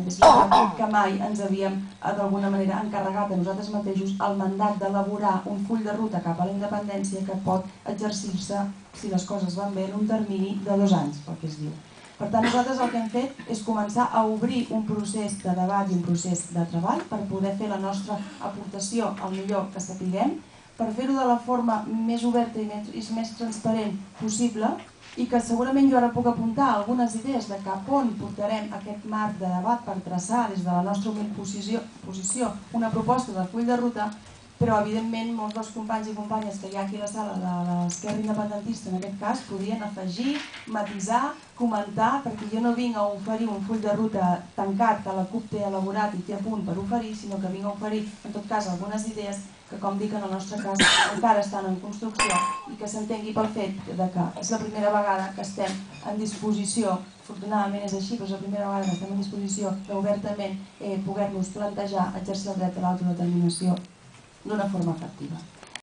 també és veritat que mai ens havíem d'alguna manera encarregat a nosaltres mateixos el mandat d'elaborar un full de ruta cap a la independència que pot exercir-se, si les coses van bé, en un termini de 2 anys, pel que es diu. Per tant, nosaltres el que hem fet és començar a obrir un procés de debat i un procés de treball per poder fer la nostra aportació al millor que sapiguem, per fer-ho de la forma més oberta i més transparent possible, i que segurament jo ara puc apuntar algunes idees de cap on portarem aquest marc de debat per traçar des de la nostra humil posició una proposta de full de ruta, però evidentment molts dels companys i companyes que hi ha aquí a la sala de l'esquerra independentista en aquest cas podrien afegir, matisar, comentar, perquè jo no vinc a oferir un full de ruta tancat que la CUP té elaborat i té a punt per oferir, sinó que vinc a oferir en tot cas algunes idees que, com dic, en el nostre cas encara estan en construcció i que s'entengui pel fet que és la primera vegada que estem en disposició, afortunadament és així, però és la primera vegada que estem en disposició d'obertament poder-nos plantejar exercir el dret a l'autodeterminació d'una forma efectiva.